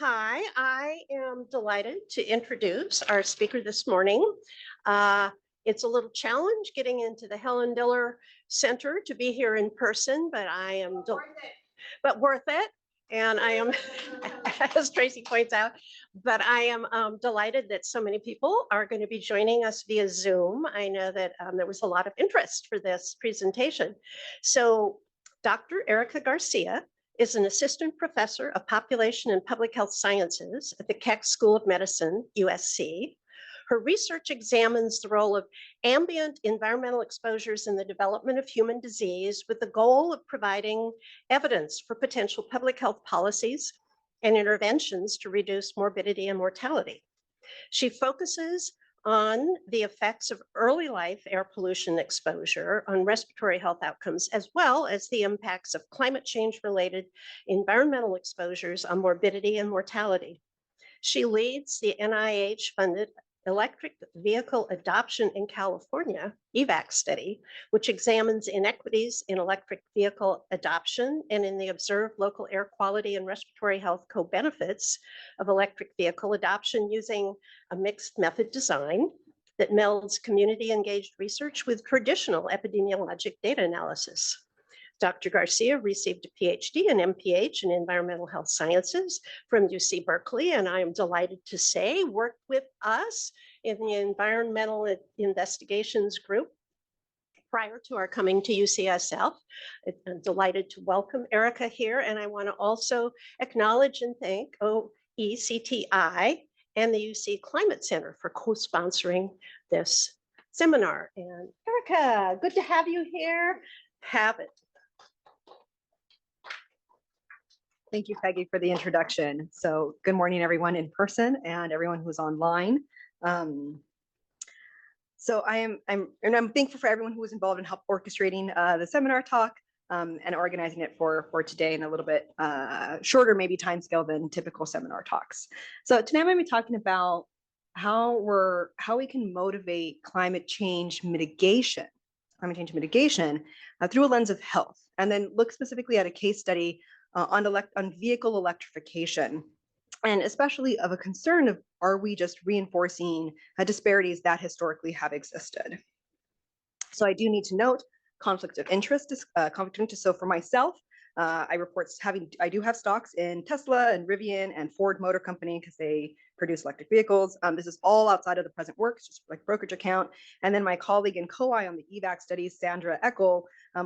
Hi, I am delighted to introduce our speaker this morning. It's a little challenge getting into the Helen Diller Center to be here in person, but I am worth it. And I am, as Tracy points out, but I am delighted that so many people are going to be joining us via Zoom. I know that there was a lot of interest for this presentation. So Dr. Erika Garcia is an assistant professor of population and public health sciences at the Keck School of Medicine, USC. Her research examines the role of ambient environmental exposures in the development of human disease with the goal of providing evidence for potential public health policies and interventions to reduce morbidity and mortality. She focuses on the effects of early life air pollution exposure on respiratory health outcomes, as well as the impacts of climate change related environmental exposures on morbidity and mortality. She leads the NIH funded Electric Vehicle Adoption in California, EVAC study, which examines inequities in electric vehicle adoption and in the observed local air quality and respiratory health co-benefits of electric vehicle adoption using a mixed method design that melds community engaged research with traditional epidemiologic data analysis. Dr. Garcia received a PhD and MPH in environmental health sciences from UC Berkeley, and I am delighted to say worked with us in the environmental investigations group prior to our coming to UCSF. I'm delighted to welcome Erika here, and I want to also acknowledge and thank OECTI and the UC Climate Center for co-sponsoring this seminar. And Erika, good to have you here. Have it. Thank you, Peggy, for the introduction. So good morning, everyone in person and everyone who's online. So I'm thankful for everyone who was involved in help orchestrating the seminar talk and organizing it for today in a little bit shorter maybe time scale than typical seminar talks. So today I'm going to be talking about how we can motivate climate change mitigation through a lens of health, and then look specifically at a case study on vehicle electrification, and especially of a concern of, are we just reinforcing disparities that historically have existed? So I do need to note conflict of interest. So for myself, I do have stocks in Tesla and Rivian and Ford Motor Company because they produce electric vehicles. This is all outside of the present work, it's just like brokerage account. And then my colleague and co-I on the EVAC studies, Sandra Eckel,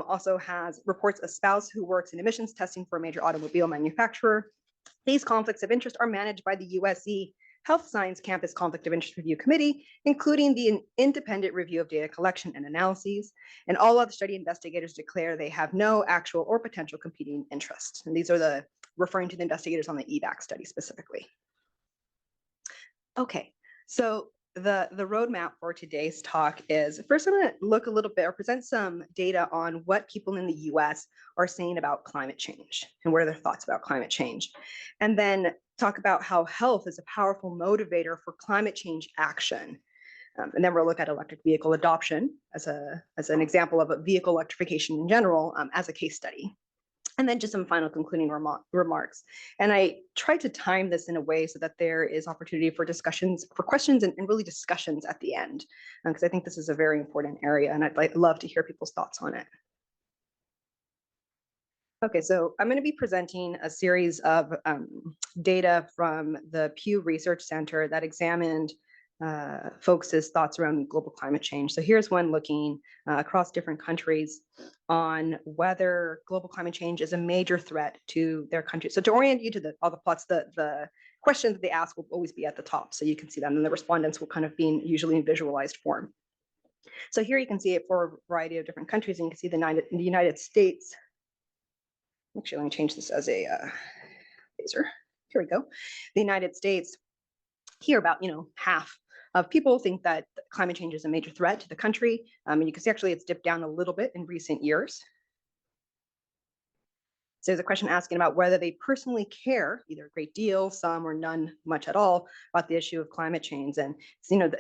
also reports a spouse who works in emissions testing for a major automobile manufacturer. These conflicts of interest are managed by the USC Health Science Campus Conflict of Interest Review Committee, including the independent review of data collection and analyses. And all other study investigators declare they have no actual or potential competing interests. And these are referring to the investigators on the EVAC study specifically. Okay, so the roadmap for today's talk is, first I'm going to look a little bit or present some data on what people in the US are saying about climate change and what are their thoughts about climate change. And then talk about how health is a powerful motivator for climate change action. And then we'll look at electric vehicle adoption as an example of a vehicle electrification in general as a case study. And then just some final concluding remarks. And I tried to time this in a way so that there is opportunity for questions and really discussions at the end, because I think this is a very important area and I'd love to hear people's thoughts on it. Okay, so I'm going to be presenting a series of data from the Pew Research Center that examined folks' thoughts around global climate change. So here's one looking across different countries on whether global climate change is a major threat to their country. So to orient you to all the plots, the questions that they ask will always be at the top, so you can see them, and the respondents will kind of be usually in visualized form. So here you can see it for a variety of different countries, and you can see the United States. Actually, let me change this as a laser. Here we go. The United States, here about half of people think that climate change is a major threat to the country. And you can see actually it's dipped down a little bit in recent years. So there's a question asking about whether they personally care, either a great deal, some, or none much at all, about the issue of climate change. And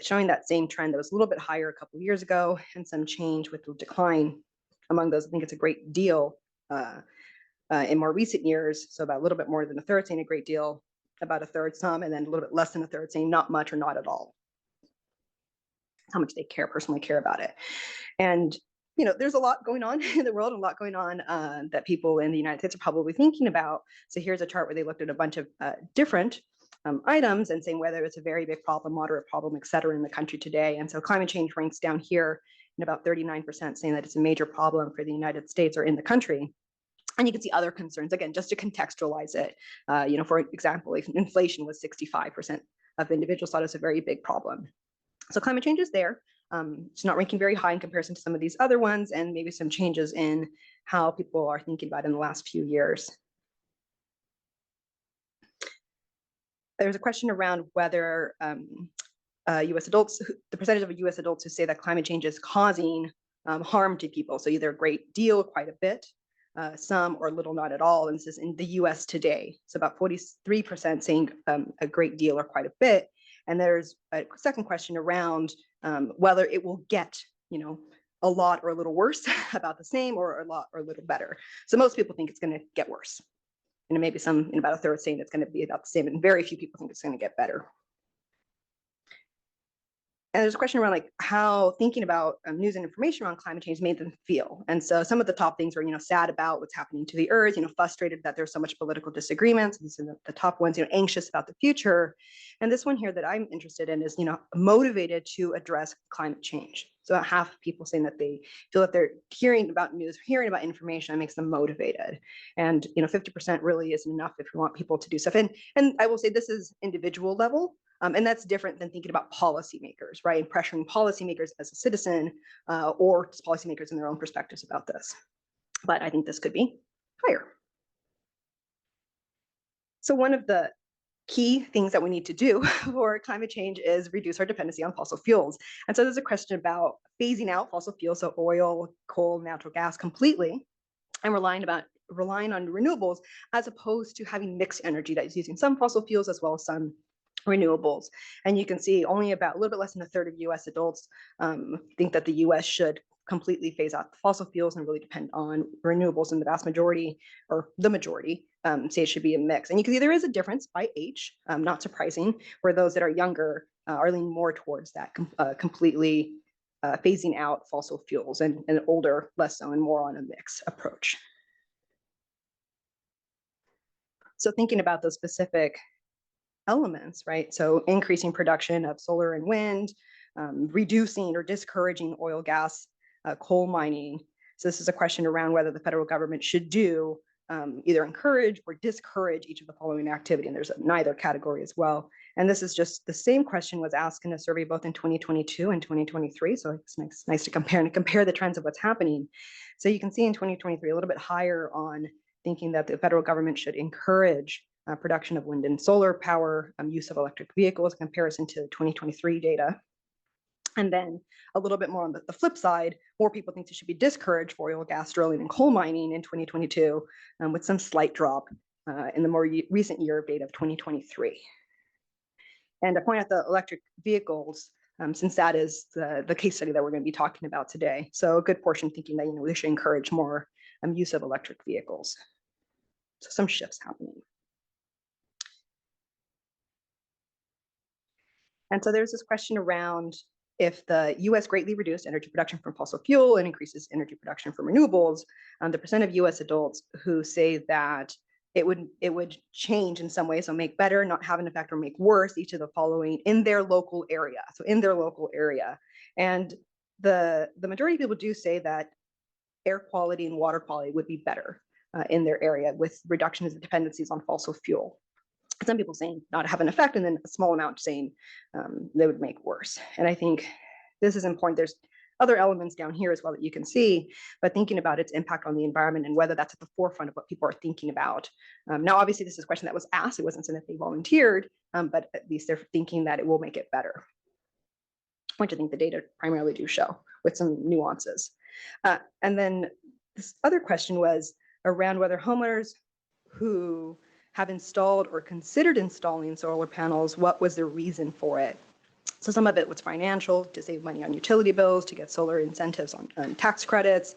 showing that same trend that was a little bit higher a couple of years ago and some change with the decline among those. I think it's a great deal in more recent years. So about a little bit more than a third saying a great deal, about a third, some, and then a little bit less than a third saying not much or not at all. How much they personally care about it. And there's a lot going on in the world, a lot going on that people in the United States are probably thinking about. So here's a chart where they looked at a bunch of different items and saying whether it's a very big problem, moderate problem, et cetera, in the country today. And so climate change ranks down here in about 39%, saying that it's a major problem for the United States or in the country. And you can see other concerns, again, just to contextualize it. For example, if inflation was 65% of individuals thought it was a very big problem. So climate change is there. It's not ranking very high in comparison to some of these other ones, and maybe some changes in how people are thinking about it in the last few years. There's a question around whether US adults, the percentage of US adults who say that climate change is causing harm to people. So either a great deal, quite a bit, some, or little, not at all. And this is in the US today. So about 43% saying a great deal or quite a bit. And there's a second question around whether it will get, a lot or a little worse, about the same, or a lot or a little better. So most people think it's going to get worse. And maybe some, about a third, saying it's going to be about the same, and very few people think it's going to get better. And there's a question around how thinking about news and information around climate change made them feel. And so some of the top things were, sad about what's happening to the earth, frustrated that there's so much political disagreements. These are the top ones, anxious about the future. And this one here that I'm interested in is, motivated to address climate change. So about half of people saying that they feel that they're hearing about news, hearing about information, that makes them motivated. And, 50% really isn't enough if you want people to do stuff. And I will say this is individual level. And that's different than thinking about policymakers, right? And pressuring policymakers as a citizen or just policymakers in their own perspectives about this. But I think this could be higher. So one of the key things that we need to do for climate change is reduce our dependency on fossil fuels. And so there's a question about phasing out fossil fuels, so oil, coal, natural gas completely, and relying on renewables, as opposed to having mixed energy that is using some fossil fuels as well as some renewables. And you can see only about a little bit less than a third of US adults think that the US should completely phase out the fossil fuels and really depend on renewables, and the vast majority, or the majority, say it should be a mix. And you can see there is a difference by age, not surprising, where those that are younger are leaning more towards that completely phasing out fossil fuels, and older less so, and more on a mix approach. So thinking about those specific elements, right? So increasing production of solar and wind, reducing or discouraging oil, gas, coal mining. So this is a question around whether the federal government should do either encourage or discourage each of the following activity. And there's neither category as well. And this is just the same question was asked in a survey both in 2022 and 2023. So it's nice to compare the trends of what's happening. So you can see in 2023 a little bit higher on thinking that the federal government should encourage production of wind and solar power, use of electric vehicles in comparison to 2023 data. And then a little bit more on the flip side, more people think it should be discouraged for oil, gas drilling, and coal mining in 2022, with some slight drop in the more recent year of data of 2023. And to point out the electric vehicles, since that is the case study that we're going to be talking about today. So a good portion thinking that we should encourage more use of electric vehicles. So some shifts happening. And so there's this question around if the US greatly reduced energy production from fossil fuel and increases energy production from renewables, the percent of US adults who say that it would change in some way, so make better, not have an effect, or make worse, each of the following in their local area. So in their local area. And the majority of people do say that air quality and water quality would be better in their area with reductions of dependencies on fossil fuel. Some people saying not have an effect, and then a small amount saying they would make worse. And I think this is important. There's other elements down here as well that you can see, but thinking about its impact on the environment and whether that's at the forefront of what people are thinking about. Now, obviously, this is a question that was asked. It wasn't something that they volunteered, but at least they're thinking that it will make it better, which I think the data primarily do show with some nuances. And then this other question was around whether homeowners who have installed or considered installing solar panels, what was the reason for it? So some of it was financial, to save money on utility bills, to get solar incentives on tax credits.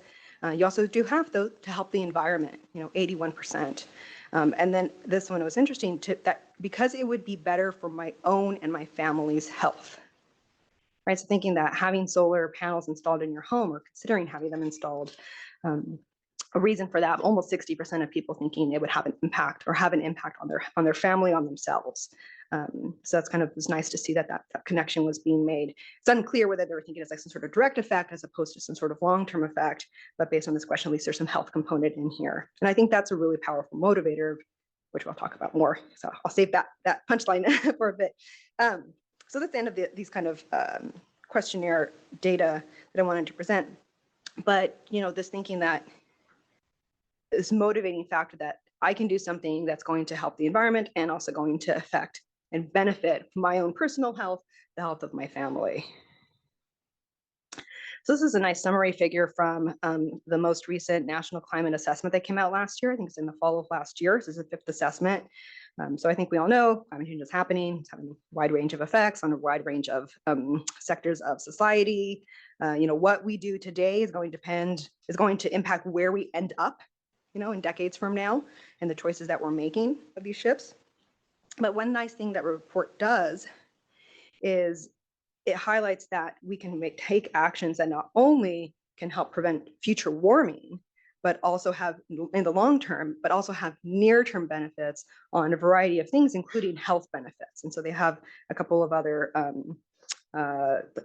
You also do have, though, to help the environment, 81%. And then this one was interesting that because it would be better for my own and my family's health. Right, so thinking that having solar panels installed in your home or considering having them installed, a reason for that, almost 60% of people thinking it would have an impact or have an impact on their family, on themselves. So that's kind of, it's nice to see that connection was being made. It's unclear whether they were thinking it's like some sort of direct effect as opposed to some sort of long-term effect, but based on this question, at least there's some health component in here. And I think that's a really powerful motivator, which we'll talk about more. So I'll save that punchline for a bit. So that's the end of these kind of questionnaire data that I wanted to present. But, this thinking that this motivating factor that I can do something that's going to help the environment and also going to affect and benefit my own personal health, the health of my family. So this is a nice summary figure from the most recent national climate assessment that came out last year. I think it's in the fall of last year. This is the 5th assessment. So I think we all know climate change is happening. It's having a wide range of effects on a wide range of sectors of society. What we do today is going to impact where we end up, in decades from now, and the choices that we're making of these shifts. But one nice thing that report does is it highlights that we can take actions that not only can help prevent future warming, but also have in the long term, but also have near-term benefits on a variety of things, including health benefits. And so they have a couple of other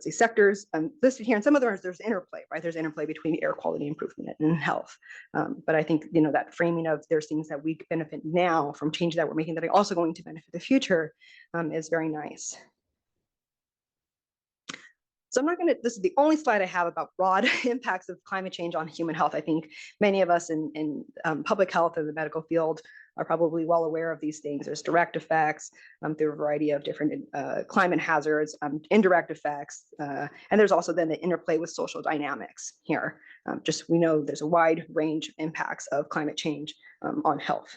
sectors listed here, and some of them there's interplay, right? There's interplay between air quality improvement and health. But I think that framing of there's things that we benefit now from changes that we're making that are also going to benefit the future is very nice. So I'm not going to, this is the only slide I have about broad impacts of climate change on human health. I think many of us in public health and the medical field are probably well aware of these things. There's direct effects through a variety of different climate hazards, indirect effects, and there's also then the interplay with social dynamics here. We know there's a wide range of impacts of climate change on health,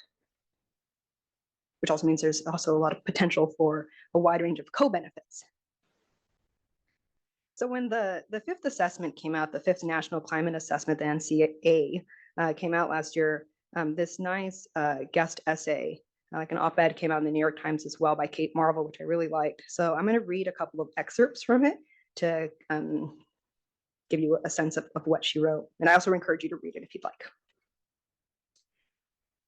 which also means there's also a lot of potential for a wide range of co-benefits. So when the 5th assessment came out, the 5th National Climate Assessment, the NCA, came out last year, this nice guest essay, like an op-ed came out in the New York Times as well by Kate Marvel, which I really liked. So I'm going to read a couple of excerpts from it to give you a sense of what she wrote. And I also encourage you to read it if you'd like.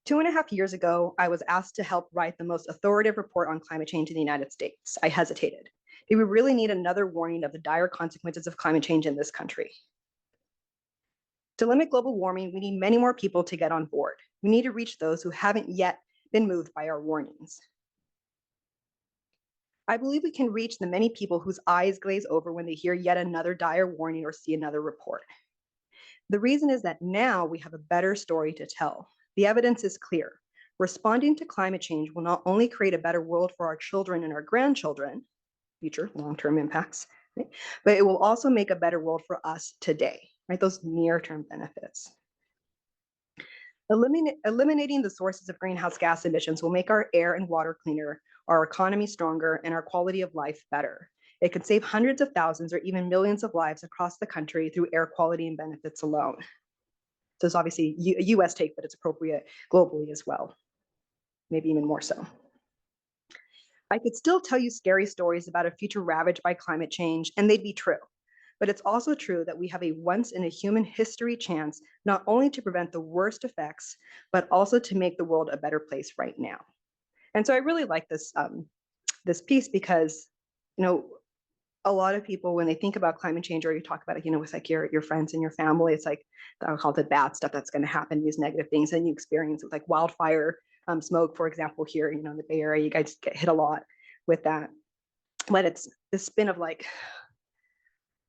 2.5 years ago, I was asked to help write the most authoritative report on climate change in the United States. I hesitated. Do we really need another warning of the dire consequences of climate change in this country? To limit global warming, we need many more people to get on board. We need to reach those who haven't yet been moved by our warnings. I believe we can reach the many people whose eyes glaze over when they hear yet another dire warning or see another report. The reason is that now we have a better story to tell. The evidence is clear. Responding to climate change will not only create a better world for our children and our grandchildren, future long-term impacts, right? But it will also make a better world for us today, right? Those near-term benefits. Eliminating the sources of greenhouse gas emissions will make our air and water cleaner, our economy stronger, and our quality of life better. It could save hundreds of thousands or even millions of lives across the country through air quality and benefits alone. So it's obviously a US take, but it's appropriate globally as well, maybe even more so. I could still tell you scary stories about a future ravaged by climate change, and they'd be true. But it's also true that we have a once in a human history chance, not only to prevent the worst effects, but also to make the world a better place right now. And so I really like this, this piece because, a lot of people, when they think about climate change or you talk about it, with like your friends and your family, it's like, I'll call it the bad stuff that's going to happen, these negative things, and you experience it with like wildfire smoke, for example, here, in the Bay Area, you guys get hit a lot with that. But it's this spin of like,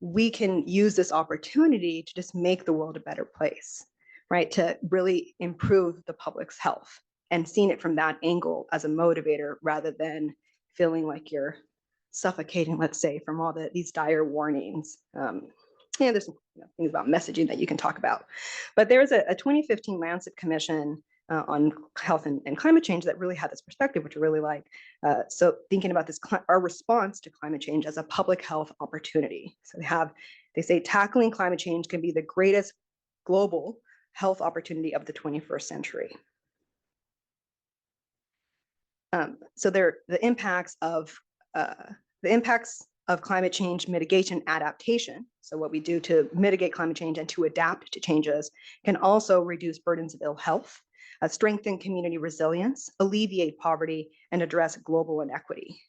we can use this opportunity to just make the world a better place, right? To really improve the public's health and seeing it from that angle as a motivator rather than feeling like you're suffocating, let's say, from all these dire warnings. And there's some things about messaging that you can talk about. But there's a 2015 Lancet Commission on health and climate change that really had this perspective, which I really like. So thinking about this, our response to climate change as a public health opportunity. So they say tackling climate change can be the greatest global health opportunity of the 21st century. So the impacts of climate change mitigation adaptation, so what we do to mitigate climate change and to adapt to changes, can also reduce burdens of ill health, strengthen community resilience, alleviate poverty, and address global inequity.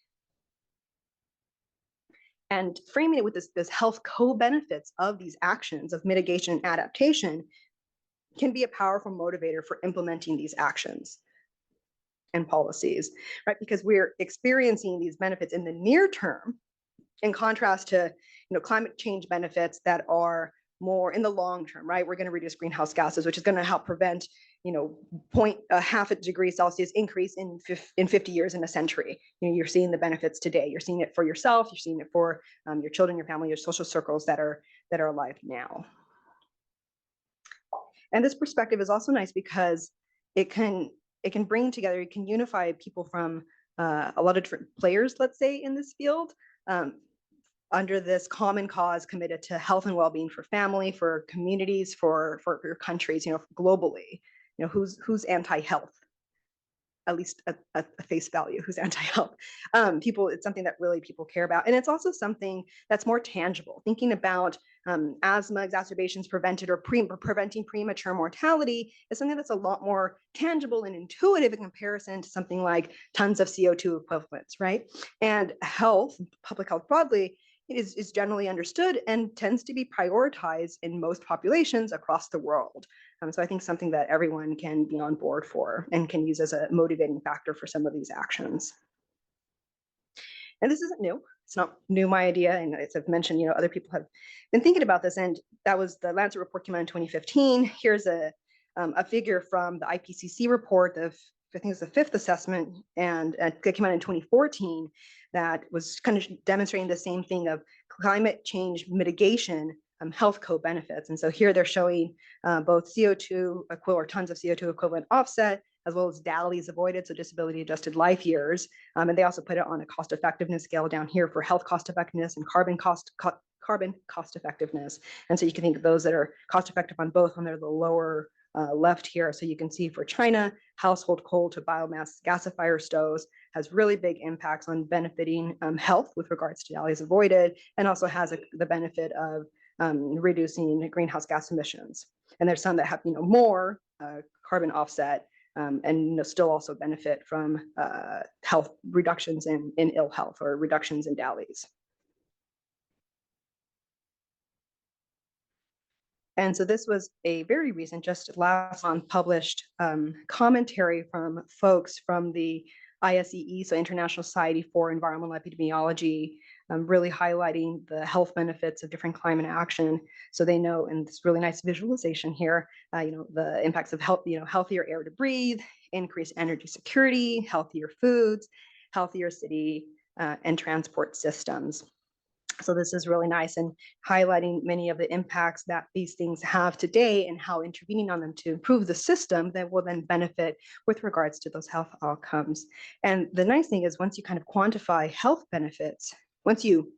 And framing it with this health co-benefits of these actions of mitigation and adaptation can be a powerful motivator for implementing these actions and policies, right? Because we're experiencing these benefits in the near term, in contrast to climate change benefits that are more in the long term, right? We're going to reduce greenhouse gases, which is going to help prevent half a degree Celsius increase in 50 years in a century. You're seeing the benefits today. You're seeing it for yourself. You're seeing it for your children, your family, your social circles that are alive now. And this perspective is also nice because it can bring together, it can unify people from a lot of different players, let's say, in this field, under this common cause committed to health and well-being for family, for communities, for your countries, globally. Who's anti-health? At least at face value, who's anti-health. It's something that really people care about. And it's also something that's more tangible. Thinking about asthma exacerbations prevented or preventing premature mortality is something that's a lot more tangible and intuitive in comparison to something like tons of CO2 equivalents, right? And health, public health broadly, is generally understood and tends to be prioritized in most populations across the world. So I think something that everyone can be on board for and can use as a motivating factor for some of these actions. And this isn't new. It's not new, my idea. And as I've mentioned, other people have been thinking about this. And that was the Lancet report came out in 2015. Here's a figure from the IPCC report of, I think it's the 5th assessment, and it came out in 2014 that was kind of demonstrating the same thing of climate change mitigation health co-benefits. And so here they're showing both CO2 or tons of CO2 equivalent offset, as well as DALYs avoided, so disability adjusted life years. And they also put it on a cost effectiveness scale down here for health cost effectiveness and carbon cost effectiveness. And so you can think of those that are cost effective on both when they're the lower left here. So you can see for China, household coal to biomass gasifier stoves has really big impacts on benefiting health with regards to DALYs avoided, and also has the benefit of reducing greenhouse gas emissions. And there's some that have more carbon offset and still also benefit from health reductions in ill health or reductions in DALYs. And so this was a very recent, just last month, published commentary from folks from the ISEE, so International Society for Environmental Epidemiology, really highlighting the health benefits of different climate action. So they know, and this really nice visualization here, the impacts of health, healthier air to breathe, increased energy security, healthier foods, healthier city and transport systems. So this is really nice and highlighting many of the impacts that these things have today and how intervening on them to improve the system that will then benefit with regards to those health outcomes. And the nice thing is once you kind of quantify health benefits, once you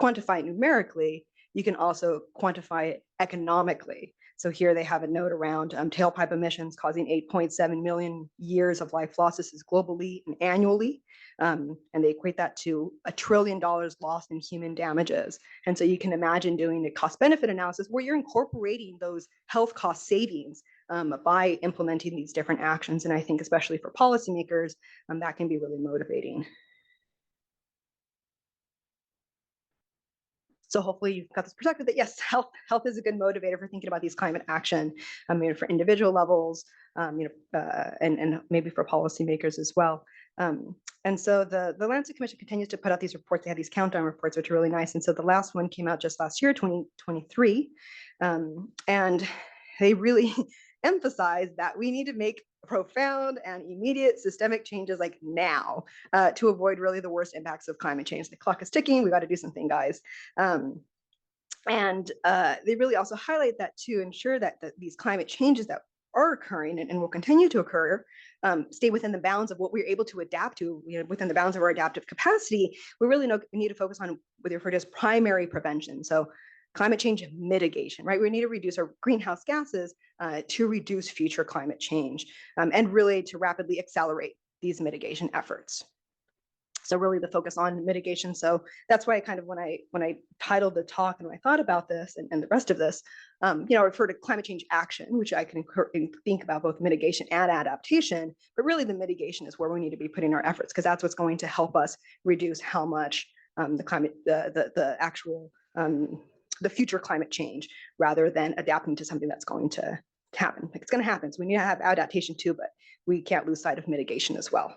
quantify it numerically, you can also quantify it economically. So here they have a note around tailpipe emissions causing 8.7 million years of life losses globally and annually. And they equate that to $1 trillion lost in human damages. And so you can imagine doing a cost benefit analysis where you're incorporating those health cost savings by implementing these different actions. And I think especially for policymakers, that can be really motivating. So hopefully you've got this perspective that yes, health is a good motivator for thinking about these climate action, for individual levels, and maybe for policymakers as well. And so the Lancet Commission continues to put out these reports. They have these countdown reports, which are really nice. And so the last one came out just last year, 2023, and they really emphasize that we need to make profound and immediate systemic changes like now to avoid really the worst impacts of climate change. The clock is ticking. We got to do something, guys. And they really also highlight that to ensure that these climate changes that are occurring and will continue to occur stay within the bounds of what we're able to adapt to, within the bounds of our adaptive capacity. We really need to focus on what we refer to as primary prevention. So climate change mitigation, right? We need to reduce our greenhouse gases to reduce future climate change and really to rapidly accelerate these mitigation efforts. So really the focus on mitigation. So that's why I kind of, when I titled the talk and when I thought about this and the rest of this, I refer to climate change action, which I can think about both mitigation and adaptation, but really the mitigation is where we need to be putting our efforts, because that's what's going to help us reduce how much the future climate change, rather than adapting to something that's going to happen. Like, it's going to happen. So we need to have adaptation too, but we can't lose sight of mitigation as well.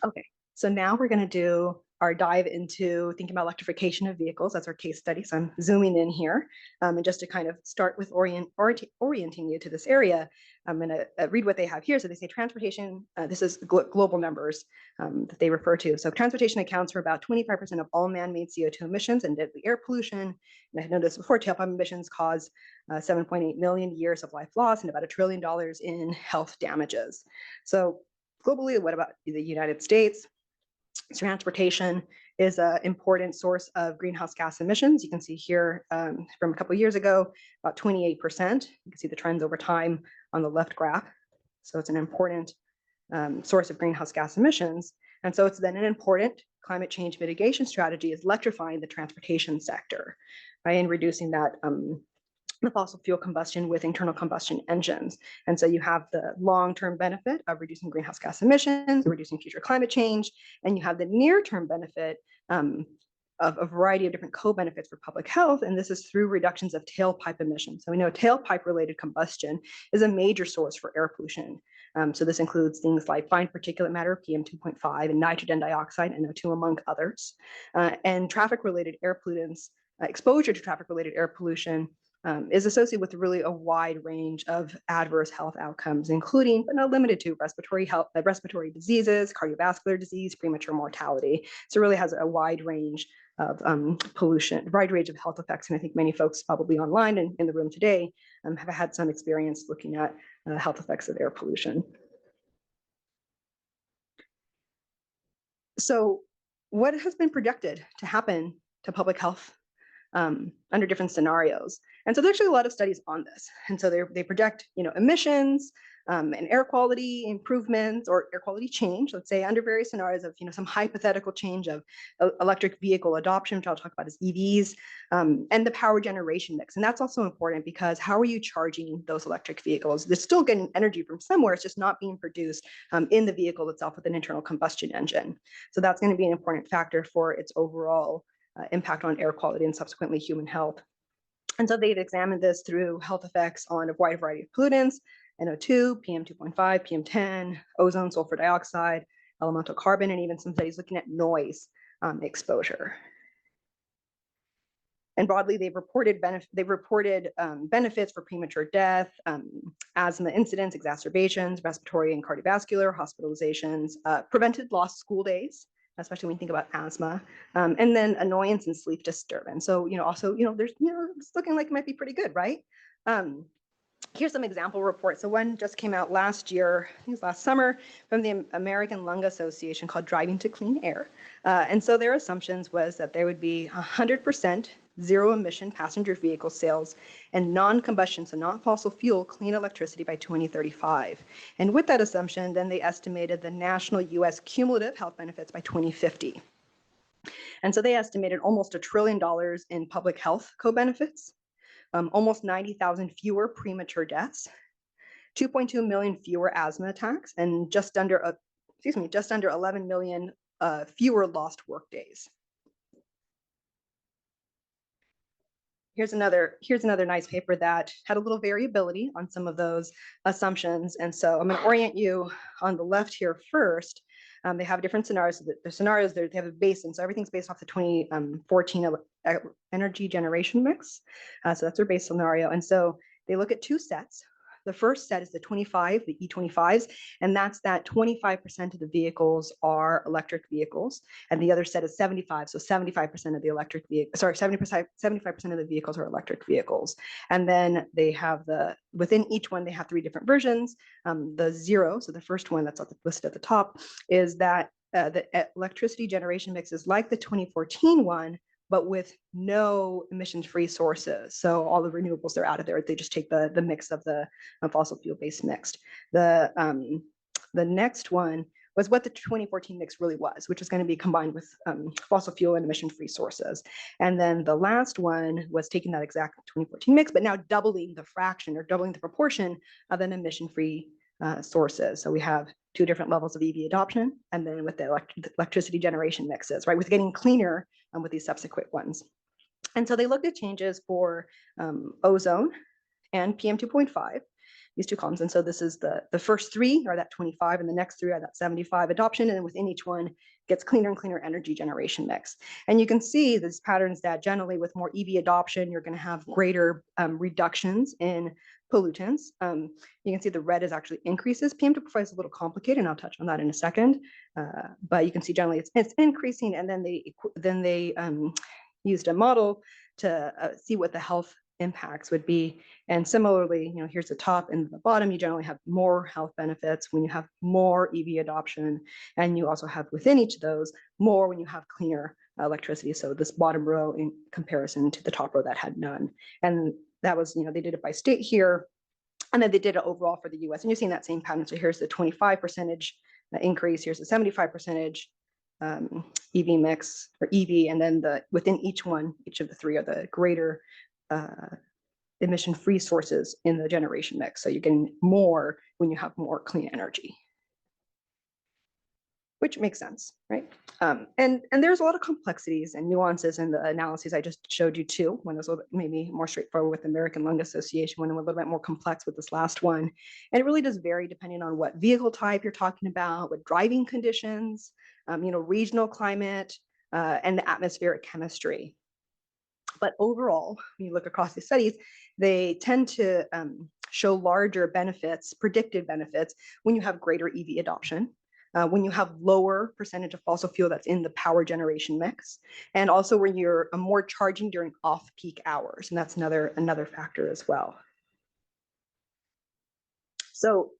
Okay, so now we're going to do our dive into thinking about electrification of vehicles. That's our case study. So I'm zooming in here, and just to kind of start with orienting you to this area, I'm going to read what they have here. So they say transportation, this is global numbers that they refer to. So transportation accounts for about 25% of all man-made CO2 emissions and deadly air pollution. And I had noticed before, tailpipe emissions cause 7.8 million years of life loss and about $1 trillion in health damages. So globally, what about the United States? Transportation is an important source of greenhouse gas emissions. You can see here from a couple of years ago, about 28%. You can see the trends over time on the left graph. So it's an important source of greenhouse gas emissions. And so it's then an important climate change mitigation strategy is electrifying the transportation sector, right, and reducing that the fossil fuel combustion with internal combustion engines. And so you have the long-term benefit of reducing greenhouse gas emissions, reducing future climate change, and you have the near-term benefit of a variety of different co-benefits for public health, and this is through reductions of tailpipe emissions. So we know tailpipe-related combustion is a major source for air pollution. So this includes things like fine particulate matter, PM2.5, and nitrogen dioxide, NO2, among others. And traffic-related air pollutants, exposure to traffic-related air pollution is associated with really a wide range of adverse health outcomes, including, but not limited to, respiratory diseases, cardiovascular disease, premature mortality. So it really has a wide range of pollution, a wide range of health effects. And I think many folks probably online and in the room today have had some experience looking at health effects of air pollution. So what has been projected to happen to public health under different scenarios? And so there's actually a lot of studies on this. And so they project, emissions and air quality improvements or air quality change, let's say, under various scenarios of, some hypothetical change of electric vehicle adoption, which I'll talk about as EVs, and the power generation mix. And that's also important, because how are you charging those electric vehicles? They're still getting energy from somewhere. It's just not being produced in the vehicle itself with an internal combustion engine. So that's going to be an important factor for its overall impact on air quality and subsequently human health. And so they've examined this through health effects on a wide variety of pollutants, NO2, PM2.5, PM10, ozone, sulfur dioxide, elemental carbon, and even some studies looking at noise exposure. And broadly, they've reported benefits for premature death, asthma incidents, exacerbations, respiratory and cardiovascular hospitalizations, prevented lost school days, especially when you think about asthma, and then annoyance and sleep disturbance. So, also, there's, it's looking like it might be pretty good, right? Here's some example reports. So one just came out last year, I think it was last summer, from the American Lung Association, called Driving to Clean Air. And so their assumptions was that there would be 100% zero emission passenger vehicle sales and non-combustion, so not fossil fuel, clean electricity by 2035. And with that assumption, then they estimated the national US cumulative health benefits by 2050. And so they estimated almost $1 trillion in public health co-benefits, almost 90,000 fewer premature deaths, 2.2 million fewer asthma attacks, and just under 11 million fewer lost work days. Here's another nice paper that had a little variability on some of those assumptions. And so I'm going to orient you on the left here first. They have different scenarios. The scenarios, they have a basin. So everything's based off the 2014 energy generation mix. So that's their base scenario. And so they look at two sets. The first set is the E25s, and that's that 25% of the vehicles are electric vehicles, and the other set is 75. So 75% of the electric vehicles, 75% of the vehicles are electric vehicles. And then they have within each one, they have three different versions. The zero, so the first one that's listed at the top, is that the electricity generation mix is like the 2014 one, but with no emissions-free sources. So all the renewables are out of there. They just take the mix of the fossil fuel-based mix. The next one was what the 2014 mix really was, which is going to be combined with fossil fuel and emission-free sources. And then the last one was taking that exact 2014 mix, but now doubling the fraction or doubling the proportion of an emission-free sources. So we have two different levels of EV adoption, and then with the electricity generation mixes, right, with getting cleaner with these subsequent ones. And so they looked at changes for ozone and PM 2.5, these two columns. And so this is the first three are that 25, and the next three are that 75 adoption, and within each one gets cleaner and cleaner energy generation mix. And you can see these patterns that generally with more EV adoption, you're going to have greater reductions in pollutants. You can see the red is actually increases. PM 2.5 is a little complicated, and I'll touch on that in a second. But you can see generally it's increasing, and then they used a model to see what the health impacts would be. And similarly, here's the top and the bottom, you generally have more health benefits when you have more EV adoption, and you also have within each of those more when you have cleaner electricity. So this bottom row in comparison to the top row that had none. And that was, they did it by state here, and then they did it overall for the US, and you're seeing that same pattern. So here's the 25% increase, here's the 75% EV mix or EV, and then within each of the three are the greater emission-free sources in the generation mix. So you're getting more when you have more clean energy, which makes sense, right? And there's a lot of complexities and nuances in the analyses I just showed you too. One was a little bit maybe more straightforward with the American Lung Association, one a little bit more complex with this last one. And it really does vary depending on what vehicle type you're talking about, what driving conditions, regional climate, and the atmospheric chemistry. But overall, when you look across the studies, they tend to show larger benefits, predicted benefits, when you have greater EV adoption, when you have lower percentage of fossil fuel that's in the power generation mix, and also when you're more charging during off-peak hours. And that's another factor as well. So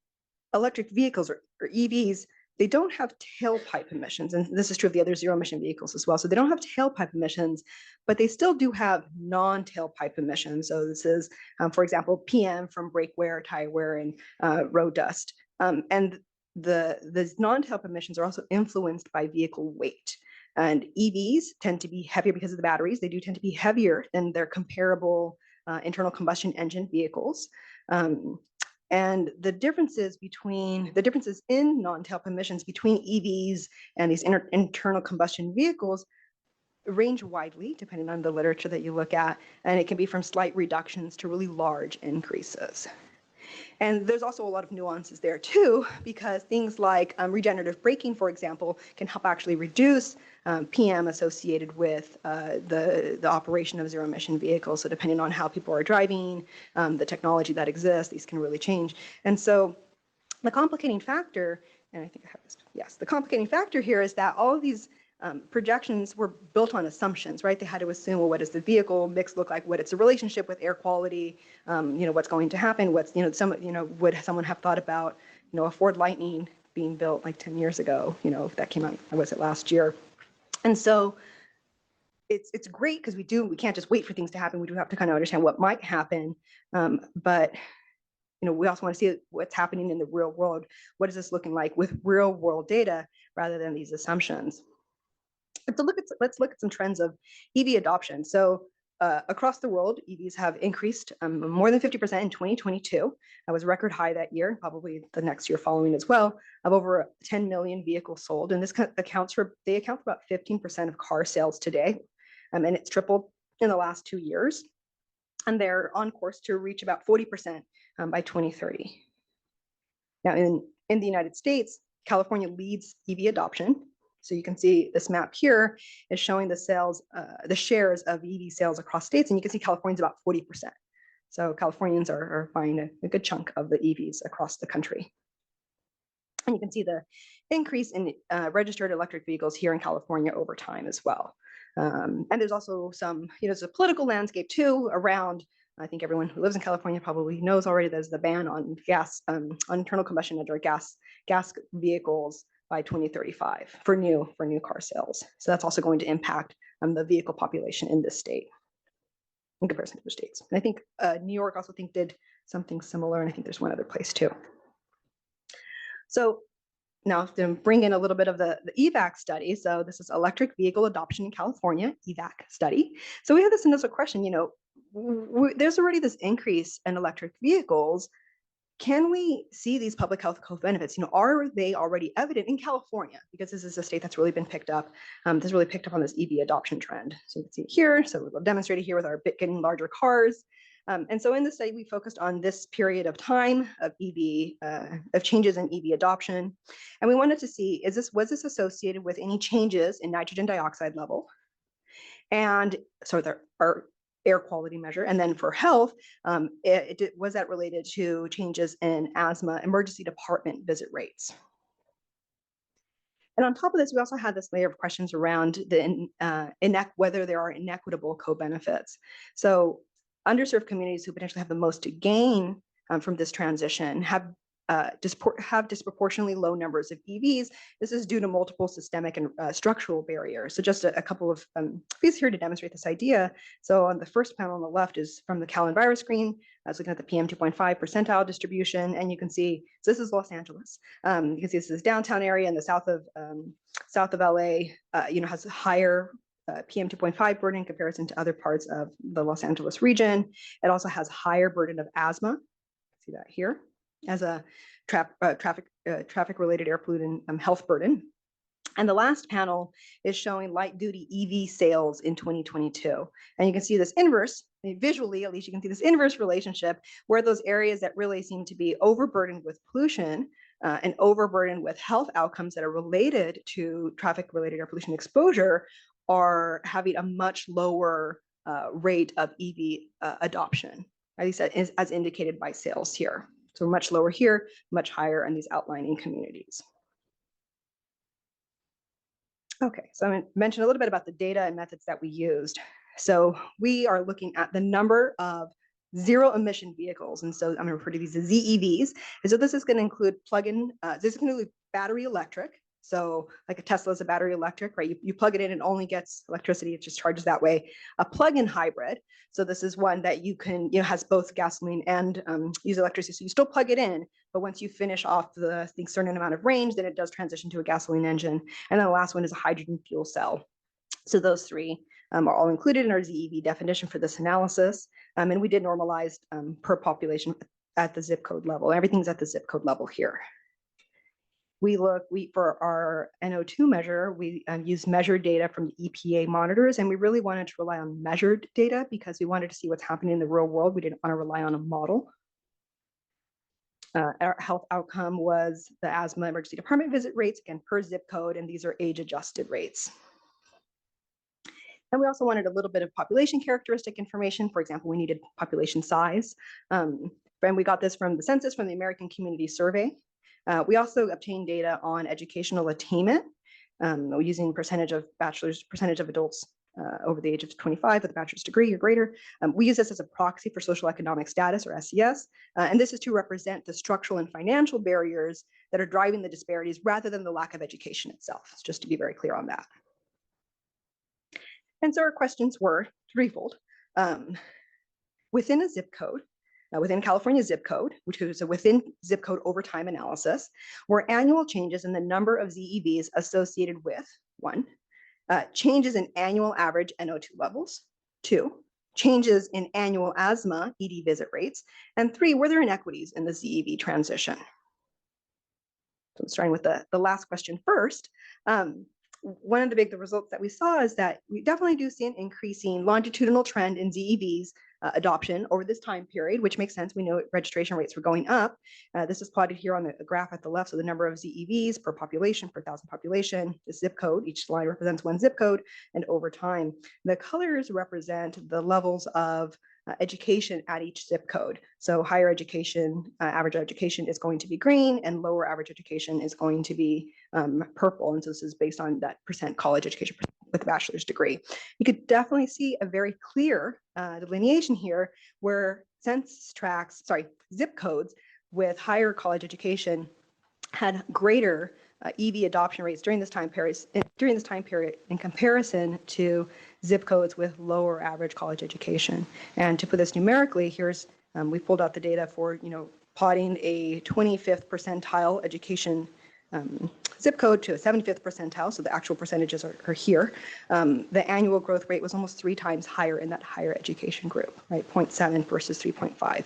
electric vehicles or EVs, they don't have tailpipe emissions. And this is true of the other zero emission vehicles as well. So they don't have tailpipe emissions, but they still do have non-tailpipe emissions. So this is, for example, PM from brake wear, tire wear, and road dust. And the non-tailpipe emissions are also influenced by vehicle weight. And EVs tend to be heavier because of the batteries. They do tend to be heavier than their comparable internal combustion engine vehicles. And the differences in non-tailpipe emissions between EVs and these internal combustion vehicles range widely depending on the literature that you look at, and it can be from slight reductions to really large increases. And there's also a lot of nuances there too, because things like regenerative braking, for example, can help actually reduce PM associated with the operation of zero emission vehicles. So depending on how people are driving, the technology that exists, these can really change. And so the complicating factor, and I think I have this, yes, the complicating factor here is that all of these projections were built on assumptions, right? They had to assume, well, what does the vehicle mix look like? What its relationship with air quality? What's going to happen? Would someone have thought about, a Ford Lightning being built like 10 years ago? If that came out, was it last year? And so it's great because we can't just wait for things to happen. We do have to kind of understand what might happen, but we also want to see what's happening in the real world. What is this looking like with real world data rather than these assumptions? Let's look at some trends of EV adoption. So across the world, EVs have increased more than 50% in 2022. That was a record high that year, probably the next year following as well, of over 10 million vehicles sold. And this account for about 15% of car sales today. And it's tripled in the last 2 years. And they're on course to reach about 40% by 2030. Now, in the United States, California leads EV adoption. So you can see this map here is showing the shares of EV sales across states, and you can see California's about 40%. So Californians are buying a good chunk of the EVs across the country. And you can see the increase in registered electric vehicles here in California over time as well. And there's also some, there's a political landscape too around. I think everyone who lives in California probably knows already there's the ban on on internal combustion engine or gas vehicles by 2035 for new car sales. So that's also going to impact the vehicle population in this state in comparison to other states. And I think New York also did something similar, and I think there's one other place too. So now to bring in a little bit of the EVAC study. So this is electric vehicle adoption in California, EVAC study. So we have this initial question, there's already this increase in electric vehicles. Can we see these public health co-benefits? Are they already evident in California? Because this is a state that's really been picked up. This really picked up on this EV adoption trend. So you can see it here. So we'll demonstrate it here with our getting larger cars. And so in this study, we focused on this period of time of of changes in EV adoption. And we wanted to see, was this associated with any changes in nitrogen dioxide level? And so there are air quality measure. And then for health, was that related to changes in asthma emergency department visit rates? And on top of this, we also had this layer of questions around whether there are inequitable co-benefits. So underserved communities who potentially have the most to gain from this transition have disproportionately low numbers of EVs. This is due to multiple systemic and structural barriers. So just a couple of pieces here to demonstrate this idea. So on the first panel on the left is from the Cal Enviro screen. I was looking at the PM 2.5 percentile distribution, and you can see, so this is Los Angeles. You can see this is downtown area in the south of LA, has a higher PM 2.5 burden in comparison to other parts of the Los Angeles region. It also has higher burden of asthma. See that here as a traffic-related air pollutant health burden. And the last panel is showing light-duty EV sales in 2022. And you can see this inverse, visually at least you can see this inverse relationship where those areas that really seem to be overburdened with pollution and overburdened with health outcomes that are related to traffic-related air pollution exposure are having a much lower rate of EV adoption, at least as indicated by sales here. So much lower here, much higher in these outlying communities. Okay, so I'm going to mention a little bit about the data and methods that we used. So we are looking at the number of zero emission vehicles. And so I'm going to refer to these as ZEVs. And so this is going to include this is going to include battery electric. So like a Tesla is a battery electric, right? You plug it in and only gets electricity. It just charges that way. A plug-in hybrid. So this is one that you can, has both gasoline and use electricity. So you still plug it in, but once you finish off the certain amount of range, then it does transition to a gasoline engine. And then the last one is a hydrogen fuel cell. So those three are all included in our ZEV definition for this analysis. And we did normalize per population at the zip code level. Everything's at the zip code level here. For our NO2 measure, we used measured data from the EPA monitors, and we really wanted to rely on measured data because we wanted to see what's happening in the real world. We didn't want to rely on a model. Our health outcome was the asthma emergency department visit rates, again, per zip code, and these are age-adjusted rates. And we also wanted a little bit of population characteristic information. For example, we needed population size. And we got this from the census, from the American Community Survey. We also obtained data on educational attainment using percentage of adults over the age of 25 with a bachelor's degree or greater. We use this as a proxy for social economic status, or SES, and this is to represent the structural and financial barriers that are driving the disparities rather than the lack of education itself, just to be very clear on that. And so our questions were threefold. Within a zip code, within California zip code, which is a within zip code over time analysis, were annual changes in the number of ZEVs associated with, 1, changes in annual average NO2 levels, 2, changes in annual asthma ED visit rates, and 3, were there inequities in the ZEV transition? So starting with the last question first, one of the results that we saw is that we definitely do see an increasing longitudinal trend in ZEVs adoption over this time period, which makes sense. We know registration rates were going up. This is plotted here on the graph at the left, so the number of ZEVs per population, per 1,000 population, the zip code, each line represents one zip code, and over time. The colors represent the levels of education at each zip code. So higher education, average education is going to be green, and lower average education is going to be purple. And so this is based on that percent college education with a bachelor's degree. You could definitely see a very clear delineation here where zip codes with higher college education had greater EV adoption rates during this time period in comparison to zip codes with lower average college education. And to put this numerically, here's we pulled out the data for plotting a 25th percentile education zip code to a 75th percentile, so the actual percentages are here. The annual growth rate was almost 3 times higher in that higher education group, right? 0.7 versus 3.5.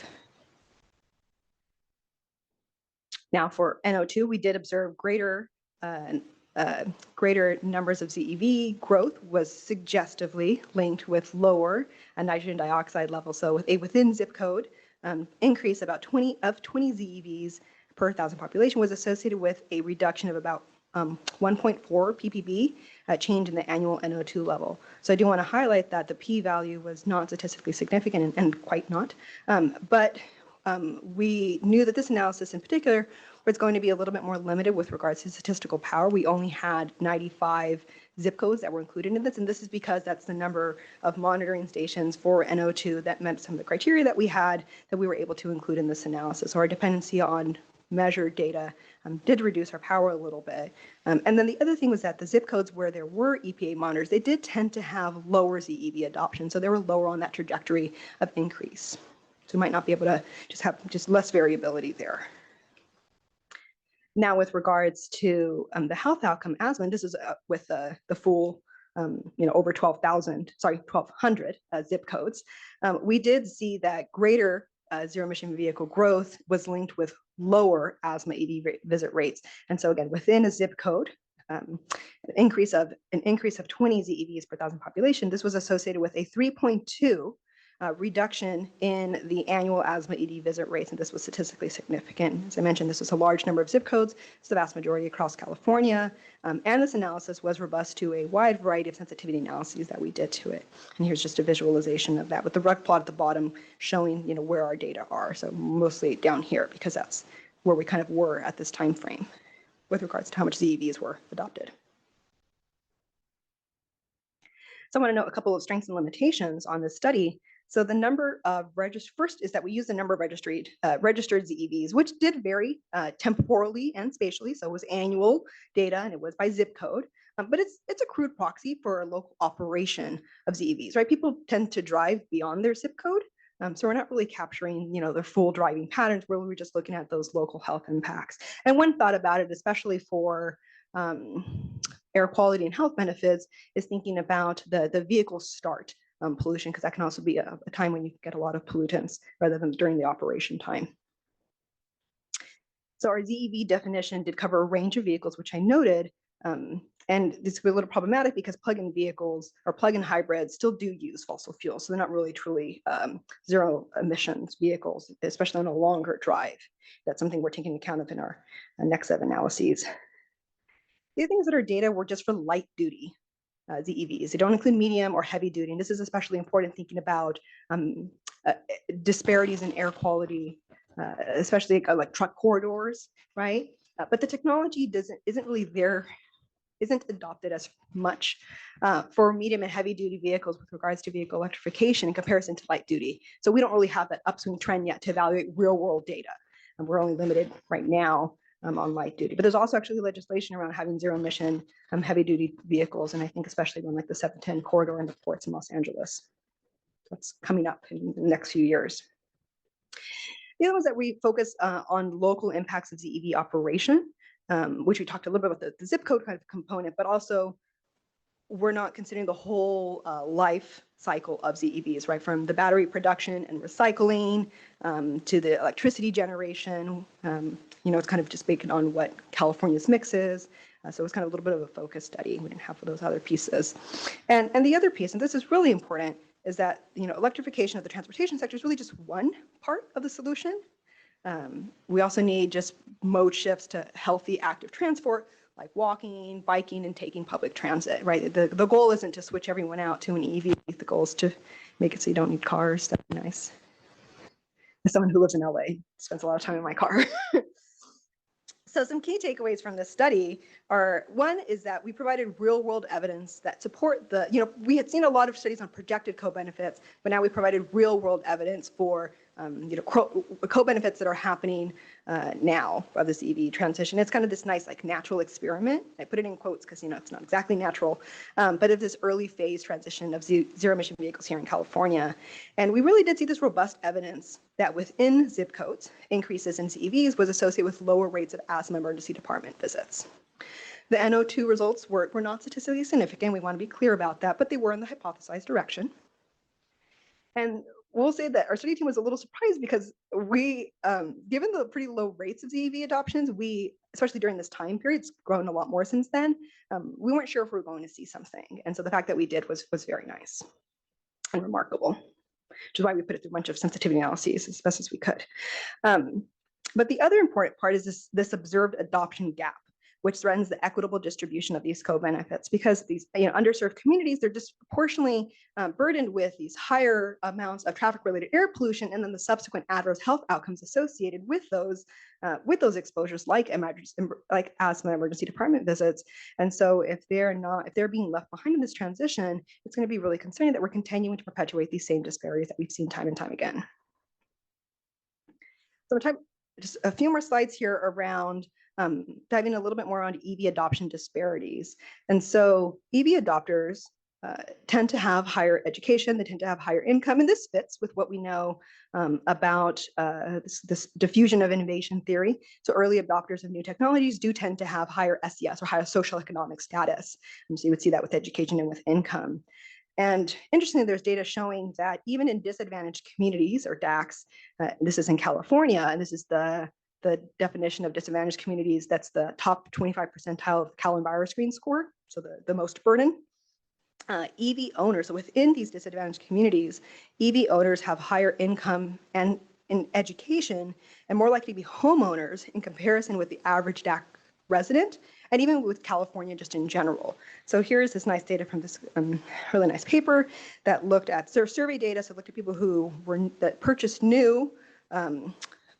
Now for NO2, we did observe greater numbers of ZEV. Growth was suggestively linked with lower nitrogen dioxide levels. So with a within zip code increase about 20 ZEVs per 1,000 population was associated with a reduction of about 1.4 ppb change in the annual NO2 level. So I do want to highlight that the p-value was not statistically significant and quite not, but we knew that this analysis in particular was going to be a little bit more limited with regards to statistical power. We only had 95 zip codes that were included in this, and this is because that's the number of monitoring stations for NO2 that met some of the criteria that we had that we were able to include in this analysis. So our dependency on measured data did reduce our power a little bit. And then the other thing was that the zip codes where there were EPA monitors, they did tend to have lower ZEV adoption. So they were lower on that trajectory of increase. So we might not be able to have less variability there. Now with regards to the health outcome asthma, and this is with the full over 1,200 zip codes, we did see that greater zero emission vehicle growth was linked with lower asthma ED visit rates. And so again, within a zip code, an increase of 20 ZEVs per 1,000 population, this was associated with a 3.2 reduction in the annual asthma ED visit rates, and this was statistically significant. As I mentioned, this was a large number of zip codes, it's the vast majority across California, and this analysis was robust to a wide variety of sensitivity analyses that we did to it. And here's just a visualization of that with the rug plot at the bottom showing where our data are, so mostly down here because that's where we kind of were at this time frame with regards to how much ZEVs were adopted. So I want to note a couple of strengths and limitations on this study. So the number of first is that we use the number of registered ZEVs, which did vary temporally and spatially. So it was annual data and it was by zip code, but it's a crude proxy for a local operation of ZEVs, right? People tend to drive beyond their zip code. So we're not really capturing, their full driving patterns, where we're just looking at those local health impacts. And one thought about it, especially for air quality and health benefits, is thinking about the vehicle start pollution, because that can also be a time when you get a lot of pollutants rather than during the operation time. So our ZEV definition did cover a range of vehicles, which I noted, and this could be a little problematic because plug-in vehicles or plug-in hybrids still do use fossil fuels, so they're not really truly zero emissions vehicles, especially on a longer drive. That's something we're taking account of in our next set of analyses. The things that are data were just for light duty ZEVs. They don't include medium or heavy duty. And this is especially important thinking about disparities in air quality, especially like truck corridors, right? But the technology isn't adopted as much for medium and heavy duty vehicles with regards to vehicle electrification in comparison to light duty. So we don't really have that upswing trend yet to evaluate real world data. And we're only limited right now on light duty, but there's also actually legislation around having zero emission heavy duty vehicles, and I think especially on like the 710 corridor in the ports in Los Angeles. That's coming up in the next few years. The other ones that we focus on local impacts of ZEV operation, which we talked a little bit about the zip code kind of component, but also we're not considering the whole life cycle of ZEVs, right? From the battery production and recycling to the electricity generation. It's kind of just based on what California's mix is. So it's kind of a little bit of a focus study. We didn't have those other pieces. And the other piece, and this is really important, is that electrification of the transportation sector is really just one part of the solution. We also need just mode shifts to healthy active transport, like walking, biking, and taking public transit, right? The goal isn't to switch everyone out to an EV. The goal is to make it so you don't need cars. That'd be nice. As someone who lives in LA, spends a lot of time in my car. So some key takeaways from this study are, one is that we provided real world evidence that support we had seen a lot of studies on projected co-benefits, but now we provided real world evidence for co-benefits that are happening now of this EV transition. It's kind of this nice like natural experiment. I put it in quotes because it's not exactly natural, but of this early phase transition of zero emission vehicles here in California. And we really did see this robust evidence that within zip codes, increases in EVs was associated with lower rates of asthma emergency department visits. The NO2 results were not statistically significant. We want to be clear about that, but they were in the hypothesized direction. And we'll say that our study team was a little surprised because we, given the pretty low rates of ZEV adoptions, especially during this time period, it's grown a lot more since then, we weren't sure if we were going to see something. And so the fact that we did was very nice and remarkable, which is why we put it through a bunch of sensitivity analyses as best as we could. But the other important part is this observed adoption gap, which threatens the equitable distribution of these co-benefits, because these underserved communities, they're disproportionately burdened with these higher amounts of traffic-related air pollution, and then the subsequent adverse health outcomes associated with those exposures, like asthma emergency department visits. And so if they're being left behind in this transition, it's going to be really concerning that we're continuing to perpetuate these same disparities that we've seen time and time again. So just a few more slides here around diving a little bit more on EV adoption disparities. And so EV adopters tend to have higher education, they tend to have higher income, and this fits with what we know about this diffusion of innovation theory. So early adopters of new technologies do tend to have higher SES, or higher social economic status. And so you would see that with education and with income. And interestingly, there's data showing that even in disadvantaged communities, or DACs, this is in California, and this is the definition of disadvantaged communities, that's the top 25 percentile of the Cal Screen score, so the most burden. EV owners, so within these disadvantaged communities, EV owners have higher income and in education, and more likely to be homeowners in comparison with the average DAC resident, and even with California just in general. So here's this nice data from this really nice paper that looked at survey data, so looked at people that purchased new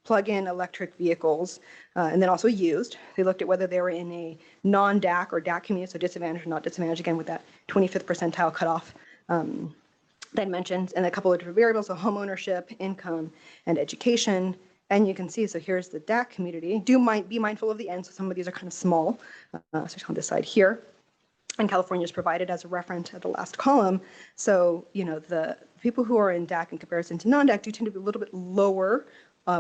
plug-in electric vehicles, and then also used. They looked at whether they were in a non-DAC or DAC community, so disadvantaged or not disadvantaged, again with that 25th percentile cutoff that I mentioned, and a couple of different variables, so home ownership, income, and education. And you can see, so here's the DAC community. Be mindful of the end, so some of these are kind of small, especially on this side here. And California is provided as a reference at the last column. So, the people who are in DAC in comparison to non-DAC do tend to be a little bit lower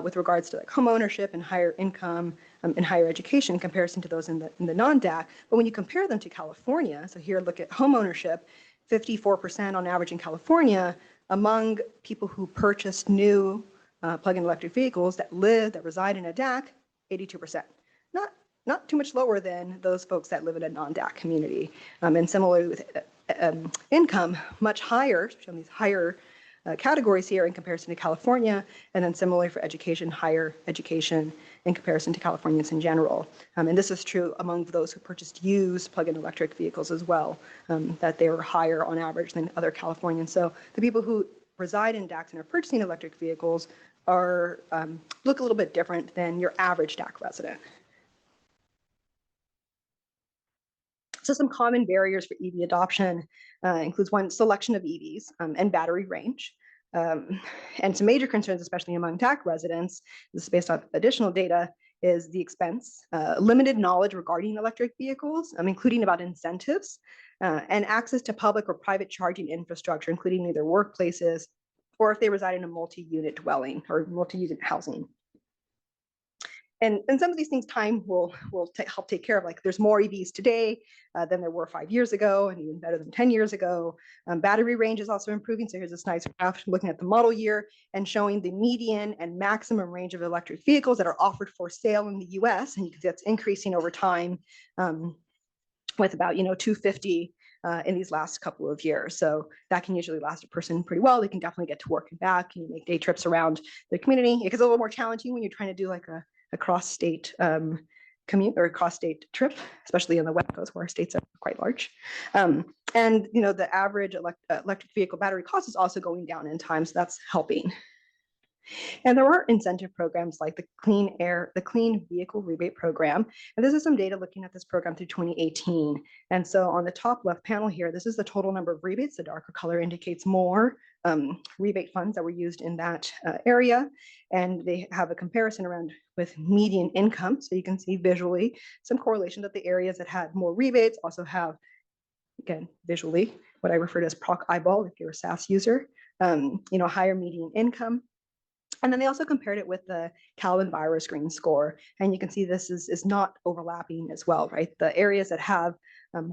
with regards to like home ownership and higher income and higher education in comparison to those in the non-DAC. But when you compare them to California, so here look at home ownership, 54% on average in California among people who purchased new plug-in electric vehicles that reside in a DAC, 82%. Not too much lower than those folks that live in a non-DAC community. And similarly with income, much higher, especially on these higher categories here in comparison to California, and then similarly for education, higher education in comparison to Californians in general. And this is true among those who purchased used plug-in electric vehicles as well, that they were higher on average than other Californians. So the people who reside in DACs and are purchasing electric vehicles look a little bit different than your average DAC resident. So some common barriers for EV adoption includes one, selection of EVs and battery range. And some major concerns, especially among DAC residents, this is based on additional data, is the expense, limited knowledge regarding electric vehicles, including about incentives, and access to public or private charging infrastructure, including either workplaces or if they reside in a multi-unit dwelling or multi-unit housing. And some of these things time will help take care of. Like there's more EVs today than there were 5 years ago, and even better than 10 years ago. Battery range is also improving. So here's this nice graph looking at the model year and showing the median and maximum range of electric vehicles that are offered for sale in the US. And you can see that's increasing over time with about 250 in these last couple of years. So that can usually last a person pretty well. They can definitely get to work and back and make day trips around the community. It gets a little more challenging when you're trying to do like a cross-state commute or a cross-state trip, especially in the West Coast where states are quite large. And the average electric vehicle battery cost is also going down in time, so that's helping. And there are incentive programs like the Clean Vehicle Rebate Program. And this is some data looking at this program through 2018. And so on the top left panel here, this is the total number of rebates. The darker color indicates more rebate funds that were used in that area. And they have a comparison around with median income. So you can see visually some correlation that the areas that had more rebates also have, again, visually, what I refer to as proc eyeball if you're a SAS user, higher median income. And then they also compared it with the Calvin virus screen score. And you can see this is not overlapping as well, right? The areas that have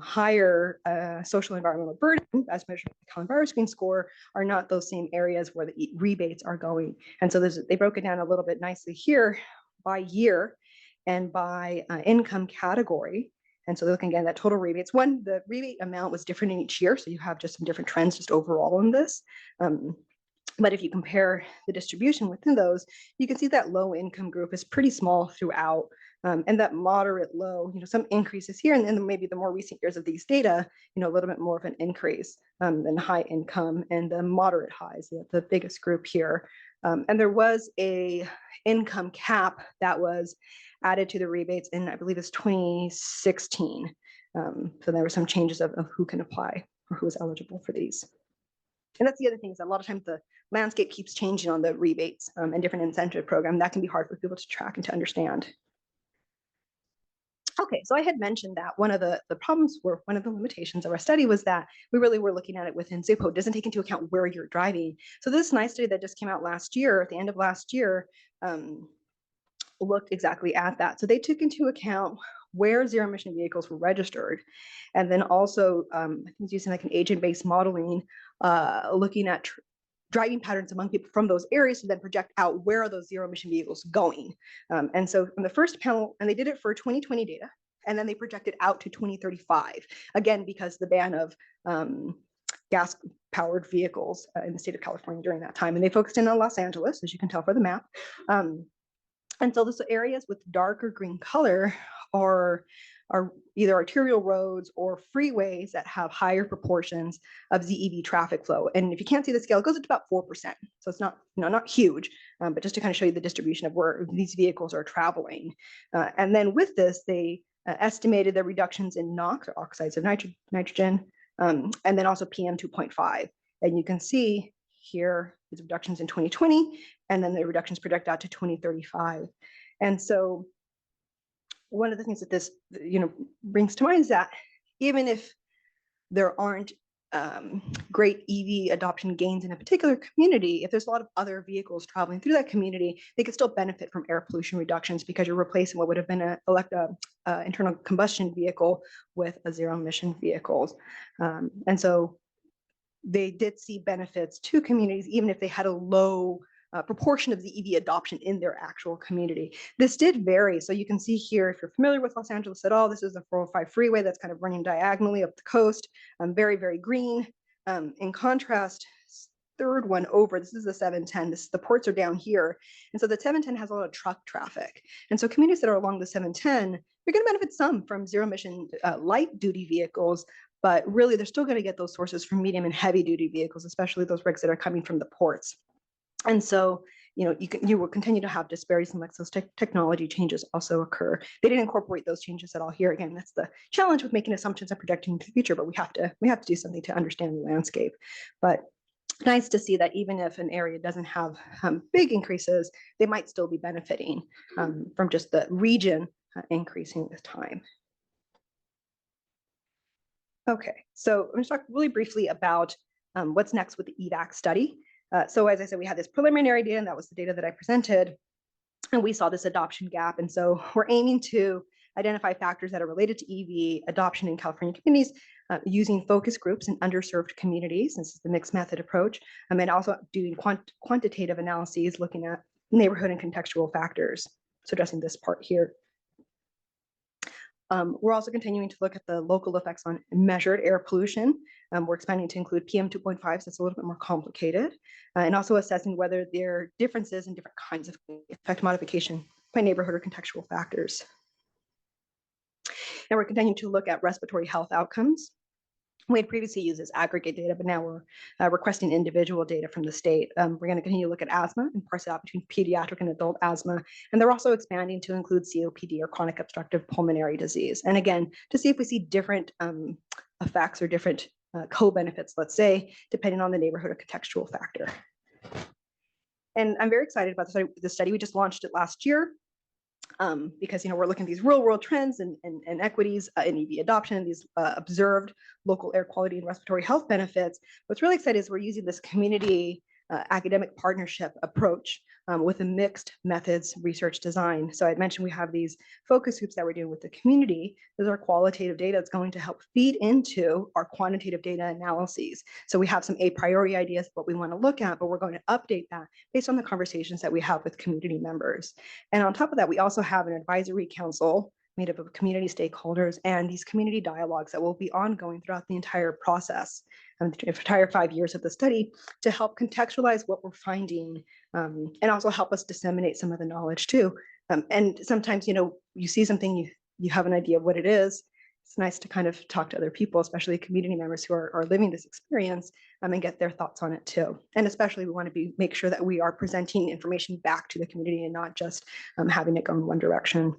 higher social environmental burden, as measured by the Calvin virus screen score, are not those same areas where the rebates are going. And so they broke it down a little bit nicely here by year and by income category. And so looking again at total rebates, the rebate amount was different in each year. So you have just some different trends just overall in this. But if you compare the distribution within those, you can see that low income group is pretty small throughout, and that moderate low, some increases here, and then maybe the more recent years of these data, a little bit more of an increase than high income and the moderate highs, the biggest group here. And there was a income cap that was added to the rebates in, I believe it's 2016. So there were some changes of who can apply or who is eligible for these. And that's the other thing, is that a lot of times the landscape keeps changing on the rebates and different incentive program. That can be hard for people to track and to understand. Okay, so I had mentioned that one of the problems, or one of the limitations of our study, was that we really were looking at it within ZIPO. It doesn't take into account where you're driving. So this nice study that just came out last year, at the end of last year, looked exactly at that. So they took into account where zero emission vehicles were registered. And then also, I think it's using like an agent-based modeling, looking at driving patterns among people from those areas to then project out where are those zero emission vehicles going. And so in the first panel, and they did it for 2020 data, and then they projected out to 2035, again, because the ban of gas powered vehicles in the state of California during that time. And they focused in on Los Angeles, as you can tell for the map. And so those areas with darker green color are either arterial roads or freeways that have higher proportions of ZEV traffic flow. And if you can't see the scale, it goes up to about 4%. So it's not, not huge, but just to kind of show you the distribution of where these vehicles are traveling. And then with this, they estimated the reductions in NOx, or oxides of nitrogen, and then also PM 2.5. And you can see here these reductions in 2020, and then the reductions project out to 2035. And so one of the things that this brings to mind is that even if there aren't great EV adoption gains in a particular community, if there's a lot of other vehicles traveling through that community, they could still benefit from air pollution reductions, because you're replacing what would have been an internal combustion vehicle with a zero emission vehicles. And so they did see benefits to communities, even if they had a low proportion of the EV adoption in their actual community. This did vary. So you can see here, if you're familiar with Los Angeles at all, this is the 405 freeway that's kind of running diagonally up the coast, very, very green. In contrast, third one over, this is the 710, the ports are down here. And so the 710 has a lot of truck traffic. And so communities that are along the 710, you're going to benefit some from zero emission light duty vehicles, but really they're still going to get those sources from medium and heavy duty vehicles, especially those rigs that are coming from the ports. And so, you will continue to have disparities unless those technology changes also occur. They didn't incorporate those changes at all here. Again, that's the challenge with making assumptions and projecting into the future, but we have to do something to understand the landscape. But nice to see that even if an area doesn't have big increases, they might still be benefiting from just the region increasing with time. Okay, so I'm going to talk really briefly about what's next with the EVAC study. So as I said, we had this preliminary data, and that was the data that I presented, and we saw this adoption gap. And so we're aiming to identify factors that are related to EV adoption in California communities using focus groups in underserved communities. This is the mixed method approach, and also doing quantitative analyses looking at neighborhood and contextual factors. So addressing this part here. We're also continuing to look at the local effects on measured air pollution. We're expanding to include PM 2.5, so it's a little bit more complicated, and also assessing whether there are differences in different kinds of effect modification by neighborhood or contextual factors. And we're continuing to look at respiratory health outcomes. We had previously used this aggregate data, but now we're requesting individual data from the state. We're going to continue to look at asthma and parse it out between pediatric and adult asthma. And they're also expanding to include COPD, or chronic obstructive pulmonary disease. And again, to see if we see different effects or different co-benefits, let's say, depending on the neighborhood or contextual factor. And I'm very excited about the study. We just launched it last year. Because we're looking at these real world trends and equities in EV adoption and these observed local air quality and respiratory health benefits. What's really exciting is we're using this community academic partnership approach with a mixed methods research design. So I mentioned we have these focus groups that we're doing with the community. Those are qualitative data that's going to help feed into our quantitative data analyses. So we have some a priori ideas of what we want to look at, but we're going to update that based on the conversations that we have with community members. And on top of that, we also have an advisory council made up of community stakeholders and these community dialogues that will be ongoing throughout the entire process, the entire 5 years of the study, to help contextualize what we're finding and also help us disseminate some of the knowledge too. And sometimes, you see something, you have an idea of what it is. It's nice to kind of talk to other people, especially community members who are living this experience, and get their thoughts on it too. And especially we want to make sure that we are presenting information back to the community and not just having it go in one direction.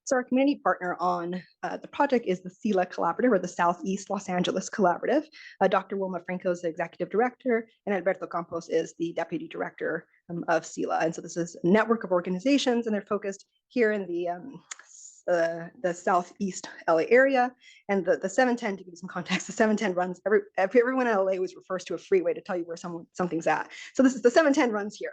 So our community partner on the project is the SELA Collaborative, or the Southeast Los Angeles Collaborative. Dr. Wilma Franco is the executive director, and Alberto Campos is the deputy director of SELA. And so this is a network of organizations, and they're focused here in the Southeast LA area. And the 710, to give you some context, the 710 runs, everyone in LA always refers to a freeway to tell you where something's at. So this is the 710 runs here,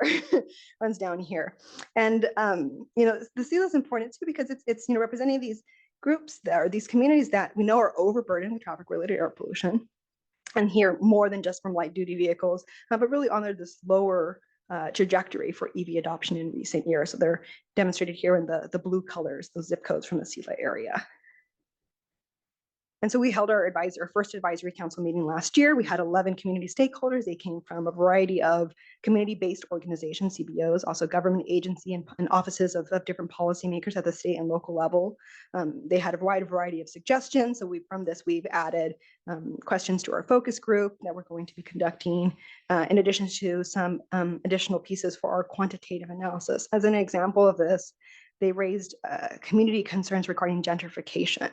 runs down here. And, the SELA is important too, because it's representing these groups that are these communities that we know are overburdened with traffic-related air pollution. And here more than just from light duty vehicles, but really on this lower trajectory for EV adoption in recent years. So they're demonstrated here in the blue colors, those zip codes from the SELA area. And so we held our first advisory council meeting last year. We had 11 community stakeholders. They came from a variety of community-based organizations, CBOs, also government agency and offices of different policymakers at the state and local level. They had a wide variety of suggestions. So from this, we've added questions to our focus group that we're going to be conducting, in addition to some additional pieces for our quantitative analysis. As an example of this, they raised community concerns regarding gentrification.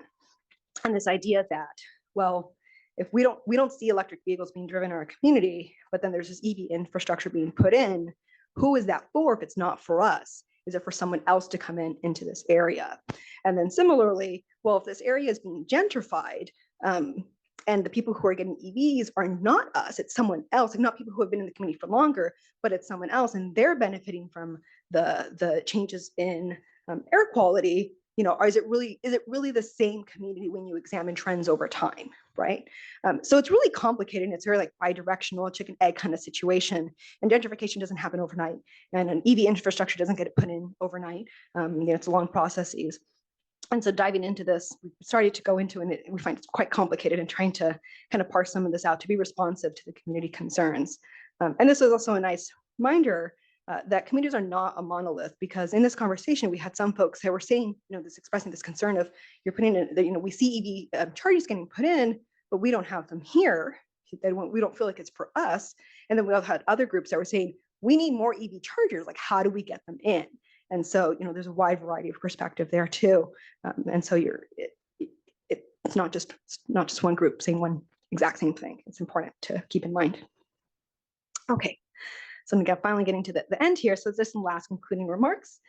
And this idea that, well, if we don't see electric vehicles being driven in our community, but then there's this EV infrastructure being put in, who is that for if it's not for us? Is it for someone else to come into this area? And then similarly, well, if this area is being gentrified, and the people who are getting EVs are not us, it's someone else, and not people who have been in the community for longer, but it's someone else, and they're benefiting from the changes in air quality. Is it really the same community when you examine trends over time, right? So it's really complicated, and it's very like bi-directional, chicken egg kind of situation. And gentrification doesn't happen overnight, and an EV infrastructure doesn't get it put in overnight. It's long processes. And so diving into this, we started to go into, and we find it's quite complicated, and trying to kind of parse some of this out to be responsive to the community concerns. And this is also a nice reminder that communities are not a monolith, because in this conversation, we had some folks that were saying, expressing this concern of you're putting in, we see EV chargers getting put in, but we don't have them here. We don't feel like it's for us. And then we also had other groups that were saying, we need more EV chargers. Like, how do we get them in? And so, there's a wide variety of perspective there too. And so it's not just one group saying one exact same thing. It's important to keep in mind. Okay. So I'm finally getting to the end here. So there's some last concluding remarks.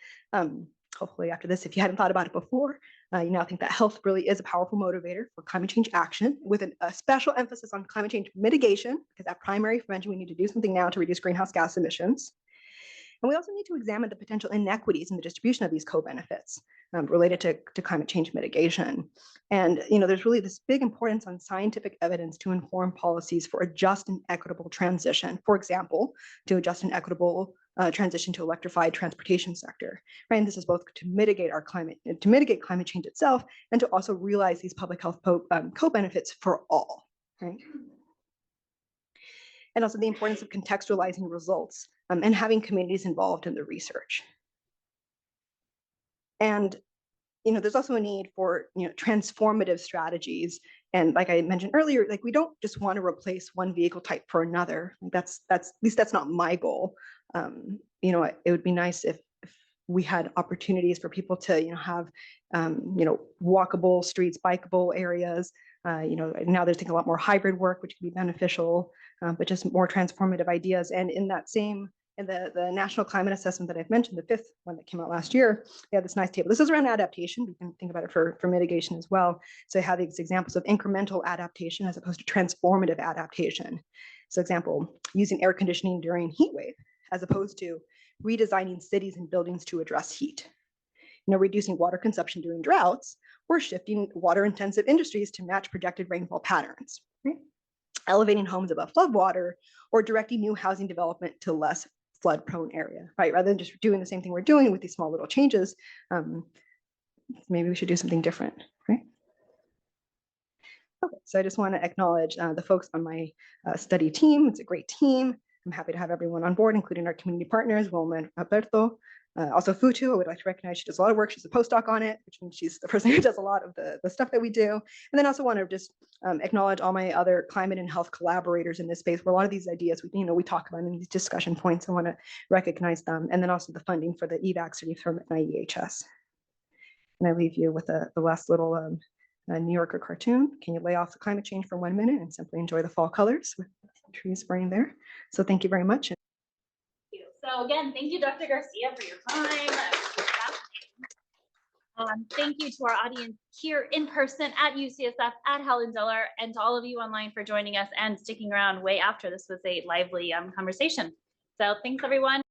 Hopefully after this, if you hadn't thought about it before, you now think that health really is a powerful motivator for climate change action, with a special emphasis on climate change mitigation, because that primary prevention, we need to do something now to reduce greenhouse gas emissions. And we also need to examine the potential inequities in the distribution of these co-benefits related to climate change mitigation. And there's really this big importance on scientific evidence to inform policies for a just and equitable transition. For example, to a just and equitable transition to electrified transportation sector. Right, and this is both to mitigate climate change itself, and to also realize these public health co-benefits for all. Right. And also the importance of contextualizing results and having communities involved in the research. And there's also a need for transformative strategies. And like I mentioned earlier, like, we don't just want to replace one vehicle type for another. That's at least that's not my goal. It would be nice if we had opportunities for people to, have, walkable streets, bikeable areas. Now they're thinking a lot more hybrid work, which can be beneficial, but just more transformative ideas. And in that same, in the National Climate Assessment that I've mentioned, the 5th one that came out last year, they had this nice table. This is around adaptation. You can think about it for mitigation as well. So I have these examples of incremental adaptation as opposed to transformative adaptation. So example, using air conditioning during heat wave, as opposed to redesigning cities and buildings to address heat. Reducing water consumption during droughts, or shifting water-intensive industries to match projected rainfall patterns. Right? Elevating homes above floodwater, or directing new housing development to less flood-prone area. Right? Rather than just doing the same thing we're doing with these small little changes, maybe we should do something different. Right? Okay, so I just want to acknowledge the folks on my study team. It's a great team. I'm happy to have everyone on board, including our community partners, Wilma and Alberto. Also Futu, I would like to recognize she does a lot of work. She's a postdoc on it, which means she's the person who does a lot of the stuff that we do. And then also want to just acknowledge all my other climate and health collaborators in this space, where a lot of these ideas we talk about in these discussion points. I want to recognize them. And then also the funding for the EVAC relief from IEHS. And I leave you with the last little New Yorker cartoon. Can you lay off the climate change for 1 minute and simply enjoy the fall colors with the trees burning there? So thank you very much. So again, thank you, Dr. Garcia, for your time. Thank you to our audience here in person at UCSF, at Helen Diller, and to all of you online for joining us and sticking around way after. This was a lively conversation. So thanks, everyone.